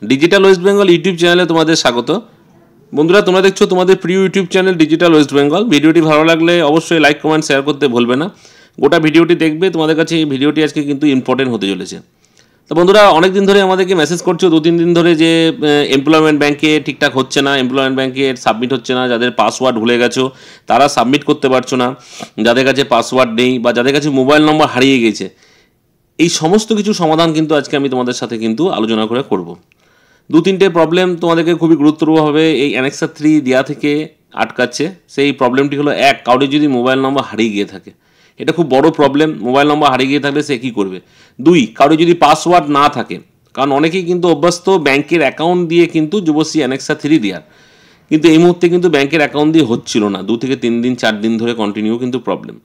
Digital West Bengal YouTube চ্যানেলে তোমাদের স্বাগত। বন্ধুরা, তোমরা দেখছো তোমাদের প্রিয় YouTube channel digital West Bengal. ভিডিওটি ভালো লাগলে অবশ্যই লাইক, কমেন্ট, শেয়ার করতে ভুলবে না। গোটা ভিডিওটি দেখবে, তোমাদের কাছে এই ভিডিওটি আজকে কিন্তু ইম্পর্টেন্ট হতে চলেছে। তো বন্ধুরা, অনেক দিন ধরে আমাদেরকে মেসেজ করছো, 2-3 দিন ধরে, যে এমপ্লয়মেন্ট ব্যাঙ্কে ঠিকঠাক হচ্ছে না, এমপ্লয়মেন্ট ব্যাঙ্কে সাবমিট হচ্ছে না। যাদের পাসওয়ার্ড ভুলে গেছো তারা সাবমিট করতে পারছো না, যাদের কাছে পাসওয়ার্ড নেই বা যাদের কাছে মোবাইল নম্বর হারিয়ে গেছে, এই সমস্ত কিছু সমাধান কিন্তু আজকে আমি তোমাদের সাথে কিন্তু আলোচনা করে করব। 2-3টে প্রবলেম তোমাদেরকে খুবই গুরুত্বপূর্ণভাবে এই অ্যানেক্সার 3 দেওয়া থেকে আটকাচ্ছে। সেই প্রবলেমটি হলো, এক, কাউরি যদি মোবাইল নম্বর হারিয়ে গিয়ে থাকে, এটা খুব বড় প্রবলেম। মোবাইল নম্বর হারিয়ে গিয়ে থাকলে সে কী করবে। 2, কাউরি যদি পাসওয়ার্ড না থাকে, কারণ অনেকেই কিন্তু অভ্যস্ত ব্যাংকের অ্যাকাউন্ট দিয়ে কিন্তু যুবশ্রী অ্যানেক্সার 3 দেওয়ার, কিন্তু এই মুহূর্তে কিন্তু ব্যাংকের অ্যাকাউন্ট দিয়ে হচ্ছিল না, 2 থেকে 3 দিন 4 দিন ধরে কন্টিনিউ কিন্তু প্রবলেম।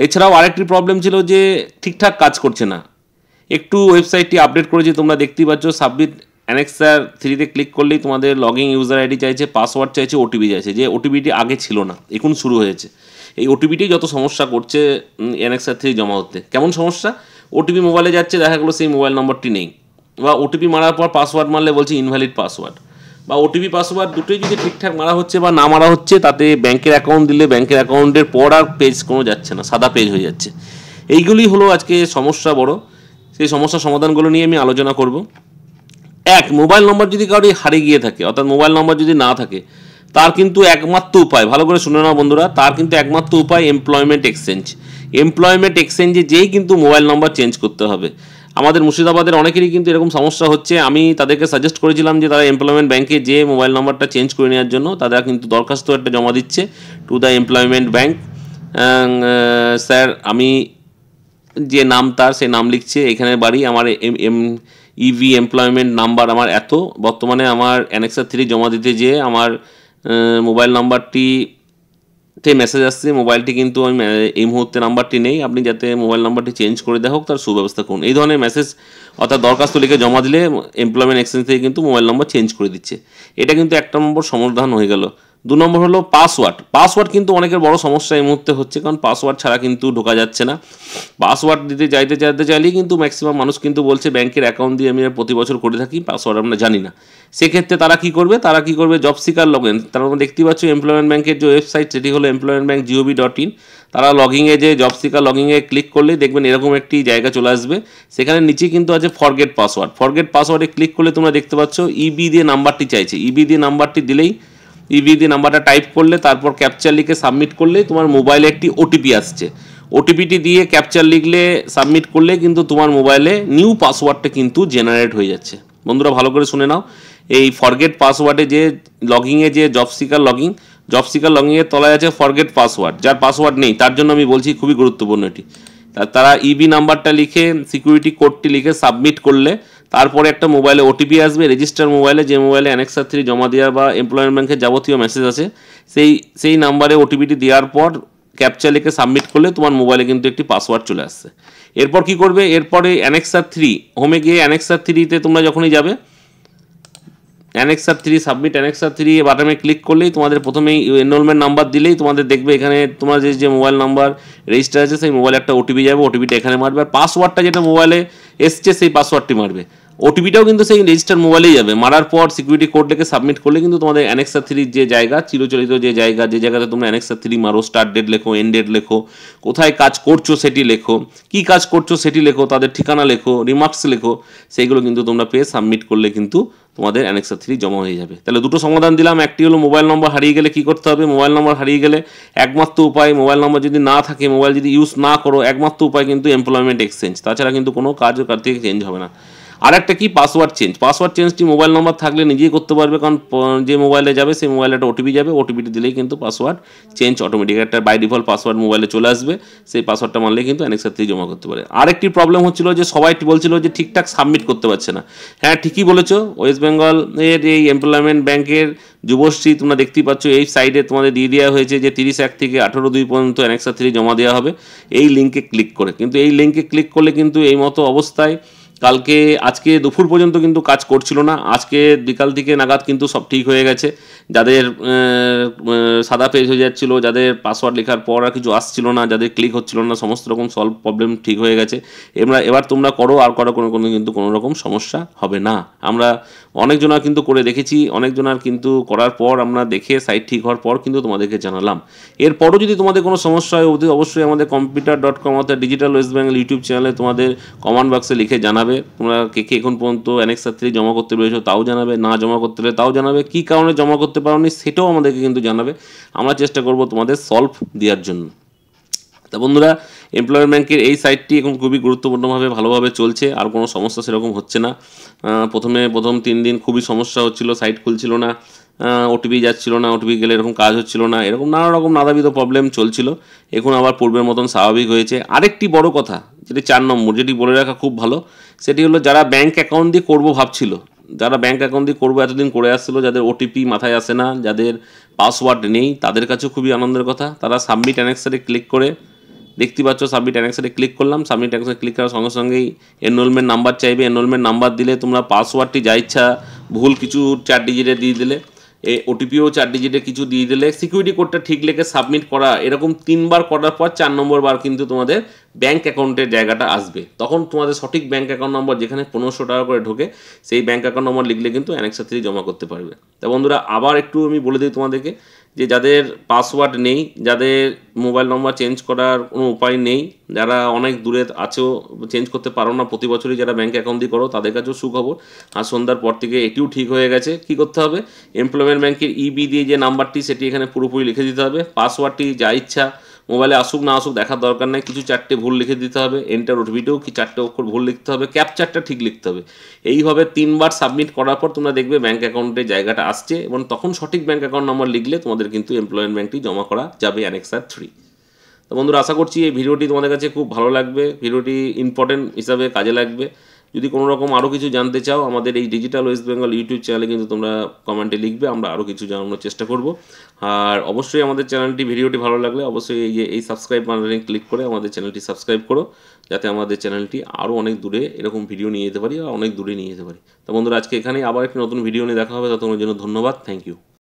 এছাড়াও আরেকটি প্রবলেম ছিল যে ঠিকঠাক কাজ করছে না। একটু ওয়েবসাইটটি আপডেট করেছি, তোমরা দেখতেই পাচ্ছ। সাবমিট অ্যানেক্সার 3-তে ক্লিক করলেই তোমাদের লগইন ইউজার আইডি চাইছে, পাসওয়ার্ড চাইছে, ওটিপি চাইছে, যে ওটিপিটি আগে ছিল না, এখন শুরু হয়েছে। এই ওটিপিটি যত সমস্যা করছে অ্যানেক্সার 3 জমা হতে। কেমন সমস্যা? ওটিপি মোবাইলে যাচ্ছে, দেখা গেলো সেই মোবাইল নম্বরটি নেই, বা ওটিপি মারার পর পাসওয়ার্ড মারলে বলছে ইনভ্যালিড পাসওয়ার্ড, বা ওটিপি পাসওয়ার্ড দুটোই যদি ঠিকঠাক মারা হচ্ছে বা না মারা হচ্ছে, তাতে ব্যাংকের অ্যাকাউন্ট দিলে ব্যাংকের অ্যাকাউন্টের পর আর পেজ কোনো যাচ্ছে না, সাদা পেজ হয়ে যাচ্ছে। এইগুলি হলো আজকে সমস্যা বড়। সেই সমস্যার সমাধানগুলো নিয়ে আমি আলোচনা করব। এক, মোবাইল নম্বর যদি কারোর হারিয়ে গিয়ে থাকে, অর্থাৎ মোবাইল নম্বর যদি না থাকে, তার কিন্তু একমাত্র উপায়, ভালো করে শুনে নাও বন্ধুরা, তার কিন্তু একমাত্র উপায় এমপ্লয়মেন্ট এক্সচেঞ্জ। এমপ্লয়মেন্ট এক্সচেঞ্জে যেই কিন্তু মোবাইল নম্বর চেঞ্জ করতে হবে। আমাদের মুর্শিদাবাদের অনেকেরই কিন্তু এরকম সমস্যা হচ্ছে। আমি তাদেরকে সাজেস্ট করেছিলাম যে তারা এমপ্লয়মেন্ট ব্যাংকে যে মোবাইল নাম্বারটা চেঞ্জ করে নেওয়ার জন্য, তারা কিন্তু দরখাস্ত একটা জমা দিচ্ছে to the employment bank. Sir, আমি যে নাম, তার সেই নাম লিখছে, এখানে বাড়ি, আমার ইভি এমপ্লয়মেন্ট নাম্বার আমার এত, বর্তমানে আমার অ্যানেক্সার 3 জমা দিতে যেয়ে আমার মোবাইল নাম্বারটিতে মেসেজ আসছে, মোবাইলটি কিন্তু আমি এই মুহূর্তে নাম্বারটি নেই, আপনি যাতে মোবাইল নাম্বারটি চেঞ্জ করে দেওয়া হোক তার সুব্যবস্থা করুন। এই ধরনের মেসেজ অর্থাৎ দরখাস্ত লিখে জমা দিলে এমপ্লয়মেন্ট এক্সচেঞ্জ থেকে কিন্তু মোবাইল নাম্বার চেঞ্জ করে দিচ্ছে। এটা কিন্তু 1 নম্বর সমাধান হয়ে গেল। 2 নম্বর হলো পাসওয়ার্ড। পাসওয়ার্ড কিন্তু অনেকের বড় সমস্যা এই মুহূর্তে হচ্ছে, কারণ পাসওয়ার্ড ছাড়া কিন্তু ঢোকা যাচ্ছে না। পাসওয়ার্ড দিতে চাইলেই কিন্তু ম্যাক্সিমাম মানুষ কিন্তু বলছে ব্যাংকের অ্যাকাউন্ট দিয়ে আমি প্রতি বছর করে থাকি, পাসওয়ার্ড আমরা জানি না। সেক্ষেত্রে তারা কী করবে, জব সিকার লগইন। তারা দেখতেই পাচ্ছ এমপ্লয়মেন্ট ব্যাংকের যে ওয়েবসাইট, সেটি হলো employmentbank.gov.in। তারা লগইনে যে জব সিকার লগইনে ক্লিক করলেই দেখবেন এরকম একটি জায়গা চলে আসবে। সেখানে নিচে কিন্তু আছে ফরগেট পাসওয়ার্ড। ফরগেট পাসওয়ার্ডে ক্লিক করলে তোমরা দেখতে পাচ্ছ ইবি দিয়ে নাম্বারটি চাইছে। ইবি দিয়ে নাম্বারটি দিলেই, ইবি দিয়ে নাম্বারটা টাইপ করলে, তারপর ক্যাপচার লিখে সাবমিট করলে তোমার মোবাইলে একটি ওটিপি আসছে। ওটিপিটি দিয়ে ক্যাপচার লিখলে সাবমিট করলে কিন্তু তোমার মোবাইলে নিউ পাসওয়ার্ডটা কিন্তু জেনারেট হয়ে যাচ্ছে। বন্ধুরা, ভালো করে শুনে নাও, এই ফরগেট পাসওয়ার্ডে যে লগইনে যে জব সিকার লগইনের তলায় আছে ফরগেট পাসওয়ার্ড। যার পাসওয়ার্ড নেই তার জন্য আমি বলছি, খুবই গুরুত্বপূর্ণ এটি। তারা ইবি নাম্বারটা লিখে, সিকিউরিটি কোডটি লিখে সাবমিট করলে তারপরে একটা মোবাইলে ওটিপি আসবে, রেজিস্টার মোবাইলে, যে মোবাইলে অ্যানেক্সার 3 জমা দেওয়া বা এমপ্লয়মেন্ট ব্যাংকের যাবতীয় মেসেজ আছে, সেই নাম্বারে ওটিপিটি দেওয়ার পর ক্যাপচা লিখে সাবমিট করলে তোমার মোবাইলে কিন্তু একটি পাসওয়ার্ড চলে আসছে। এরপর কি করবে, এরপরে অ্যানেক্সার 3 হোমে গিয়ে অ্যানেক্সার 3-তে তোমরা যখনই যাবে, অ্যানেক্সার 3 সাবমিট অ্যানেক্সার 3 বাটনে ক্লিক করলেই তোমাদের প্রথমেই এনরোলমেন্ট নাম্বার দিলেই তোমাদের দেখবে এখানে তোমার যে মোবাইল নাম্বার রেজিস্টার আছে সেই মোবাইলে একটা ওটিপি যাবে, ওটিপিটা এখানে মারবে, আর পাসওয়ার্ডটা যেটা মোবাইলে এসছে সেই পাসওয়ার্ডটি মারবে। ওটিপিটাও কিন্তু সেই রেজিস্টার মোবাইলেই যাবে। মারার পর সিকিউরিটি কোড লিখে সাবমিট করলে কিন্তু তোমাদের অ্যানেক্সার 3 যে জায়গা, চিরচলিত যে জায়গাতে তোমরা অ্যানেক্সার 3 মারো, স্টার্ট ডেট লেখো, এন্ড ডেট লেখো, কোথায় কাজ করছো সেটি লেখো, কী কাজ করছো সেটি লেখো, তাদের ঠিকানা লেখো, রিমার্কস লেখো, সেইগুলো কিন্তু তোমরা পেয়ে সাবমিট করলে কিন্তু তোমাদের অ্যানেক্সার 3 জমা হয়ে যাবে। তাহলে দুটো সমাধান দিলাম। একটি হলো মোবাইল নম্বর হারিয়ে গেলে কী করতে হবে। মোবাইল নম্বর হারিয়ে গেলে একমাত্র উপায়, মোবাইল নম্বর যদি না থাকে, মোবাইল যদি ইউজ না করো, একমাত্র উপায় কিন্তু এমপ্লয়মেন্ট এক্সচেঞ্জ। তাছাড়া কিন্তু কোনো কার থেকে চেঞ্জ হবে না। আর একটা কি, পাসওয়ার্ড চেঞ্জ। পাসওয়ার্ড চেঞ্জটি মোবাইল নম্বর থাকলে নিজেই করতে পারবে, কারণ যে মোবাইলে যাবে সেই মোবাইলে একটা ওটিপি যাবে, ওটিপিটি দিলেই কিন্তু পাসওয়ার্ড চেঞ্জ অটোমেটিক, একটা বাই ডিফল্ট পাসওয়ার্ড মোবাইলে চলে আসবে, সেই পাসওয়ার্ডটা মানলে কিন্তু অ্যানেক্সার 3 জমা করতে পারে। আরেকটি প্রবলেম হচ্ছিল যে সবাই বলছিল যে ঠিকঠাক সাবমিট করতে পারছে না। হ্যাঁ, ঠিকই বলেছো, ওয়েস্ট বেঙ্গলের এই এমপ্লয়মেন্ট ব্যাংকের যুবশ্রী তোমরা দেখতেই পাচ্ছ, এই সাইডে তোমাদের দিয়ে দেওয়া হয়েছে যে 30/1 থেকে 18/2 পর্যন্ত অ্যানেক্সার 3 জমা দেওয়া হবে এই লিঙ্কে ক্লিক করে। কিন্তু এই লিঙ্কে ক্লিক করলে কিন্তু এই মতো অবস্থায় কালকে আজকে দুপুর পর্যন্ত কিন্তু কাজ করছিল না, আজকে বিকাল থেকে নাগাদ কিন্তু সব ঠিক হয়ে গেছে। যাদের সাদা পেজ হয়ে যাচ্ছিলো, যাদের পাসওয়ার্ড লেখার পর আর কিছু আসছিল না, যাদের ক্লিক হচ্ছিল না, সমস্ত রকম সলভ প্রবলেম ঠিক হয়ে গেছে। এবার তোমরা করো, আর কিন্তু কোনো রকম সমস্যা হবে না। আমরা অনেকজনার কিন্তু করে দেখেছি, অনেকজনার কিন্তু করার পর আমরা দেখে সাইট ঠিক হওয়ার পর কিন্তু তোমাদেরকে জানালাম। এরপরও যদি তোমাদের কোনো সমস্যা হয় অবশ্যই আমাদের computer.com অর্থাৎ ডিজিটাল ওয়েস্ট বেঙ্গল ইউটিউব চ্যানেলে তোমাদের কমেন্ট বক্সে লিখে জানাবে। তোমরা কে এখন পর্যন্ত অ্যানেক্সার 3 জমা করতে পেরেছো তাও জানাবে, না জমা করতে পেরে তাও জানাবে, কী কারণে জমা করতে পারোনি সেটাও আমাদেরকে কিন্তু জানাবে। আমরা চেষ্টা করব তোমাদের সলভ দেওয়ার জন্য। তা বন্ধুরা, এমপ্লয়মেন্ট ব্যাংকের এই সাইটটি এখন খুবই গুরুত্বপূর্ণভাবে ভালোভাবে চলছে, আর কোনো সমস্যা সেরকম হচ্ছে না। প্রথম 3 দিন খুবই সমস্যা হচ্ছিল, সাইট খুলছিল না, ওটিপি যাচ্ছিল না, ওটিপি গেলে এরকম কাজ হচ্ছিল না, এরকম নানা রকম নানাবিধ প্রবলেম চলছিল। এখন আবার পূর্বের মতন স্বাভাবিক হয়েছে। আরেকটি বড় কথা, যেটি 4 নম্বর, যেটি বলে রাখা খুব ভালো, সেটি হলো যারা ব্যাংক অ্যাকাউন্ট দিয়ে করবো ভাবছিল, যারা ব্যাংক অ্যাকাউন্ট দিয়ে করবো এতদিন করে আসছিলো, যাদের ওটিপি মাথায় আসে না, যাদের পাসওয়ার্ড নেই, তাদের কাছেও খুবই আনন্দের কথা। তারা সাবমিট অ্যানেক্সারে ক্লিক করে, দেখতে পাচ্ছ সাবমিট অ্যানেক্সারে ক্লিক করলাম, সাবমিট অ্যানেক্সারে ক্লিক করার সঙ্গে সঙ্গেই এনরোলমেন্ট নাম্বার চাইবে। এনরোলমেন্ট নাম্বার দিলে তোমরা পাসওয়ার্ডটি যা ইচ্ছা ভুল কিছু 4 ডিজিটে দিয়ে দিলে, ওটিপিও 4 ডিজিটে কিছু দিয়ে দিলে, সিকিউরিটি কোডটা ঠিক লেগে সাবমিট করা, এরকম 3 বার করার পর 4 নম্বর বার কিন্তু তোমাদের ব্যাঙ্ক অ্যাকাউন্টের জায়গাটা আসবে। তখন তোমাদের সঠিক ব্যাঙ্ক অ্যাকাউন্ট নম্বর যেখানে 1500 টাকা করে ঢোকে, সেই ব্যাঙ্ক অ্যাকাউন্ট নম্বর লিখলে কিন্তু অ্যানেক্সার 3 জমা করতে পারবে। তা বন্ধুরা, আবার একটু আমি বলে দিই তোমাদেরকে, যে যাদের পাসওয়ার্ড নেই, যাদের মোবাইল নম্বর চেঞ্জ করার কোনো উপায় নেই, যারা অনেক দূরে আছো, চেঞ্জ করতে পারো না, প্রতি বছরই যারা ব্যাঙ্ক অ্যাকাউন্ট দিয়ে করো, তাদের কাছেও সুখবর, আর সন্ধ্যার পর থেকে এটিও ঠিক হয়ে গেছে। কী করতে হবে, এমপ্লয়মেন্ট ব্যাংকের ইবি দিয়ে যে নাম্বারটি সেটি এখানে পুরোপুরি লিখে দিতে হবে। পাসওয়ার্ডটি যা ইচ্ছা মোবাইলে আসুক না আসুক দেখার দরকার নেই, কিছু 4টে ভুল লিখে দিতে হবে, এন্টার ওটিপিতেও কি 4টে অক্ষর ভুল লিখতে হবে, ক্যাপচারটা ঠিক লিখতে হবে। এইভাবে 3 বার সাবমিট করার পর তোমরা দেখবে ব্যাঙ্ক অ্যাকাউন্টের জায়গাটা আসছে, এবং তখন সঠিক ব্যাঙ্ক অ্যাকাউন্ট নম্বর লিখলে তোমাদের কিন্তু এমপ্লয়মেন্ট ব্যাংকটি জমা করা যাবে অ্যানেক্সার 3। তো বন্ধুরা, আশা করছি এই ভিডিওটি তোমাদের কাছে খুব ভালো লাগবে, ভিডিওটি ইম্পর্টেন্ট হিসাবে কাজে লাগবে। যদি কোনো রকম আরও কিছু জানতে চাও, আমাদের এই ডিজিটাল ওয়েস্ট বেঙ্গল ইউটিউব চ্যানেলে কিন্তু তোমরা কমেন্টে লিখবে, আমরা আরও কিছু জানানোর চেষ্টা করব। আর অবশ্যই আমাদের চ্যানেলটি, ভিডিওটি ভালো লাগলে অবশ্যই এই সাবস্ক্রাইব বাটনে ক্লিক করে আমাদের চ্যানেলটি সাবস্ক্রাইব করো, যাতে আমাদের চ্যানেলটি আরও অনেক দূরে এরকম ভিডিও নিয়ে যেতে পারি, আর অনেক দূরে নিয়ে যেতে পারি। তো বন্ধুরা, আজকে এখানেই আবার একটি নতুন ভিডিও নিয়ে দেখা হবে, ততক্ষণের জন্য ধন্যবাদ, থ্যাংক ইউ।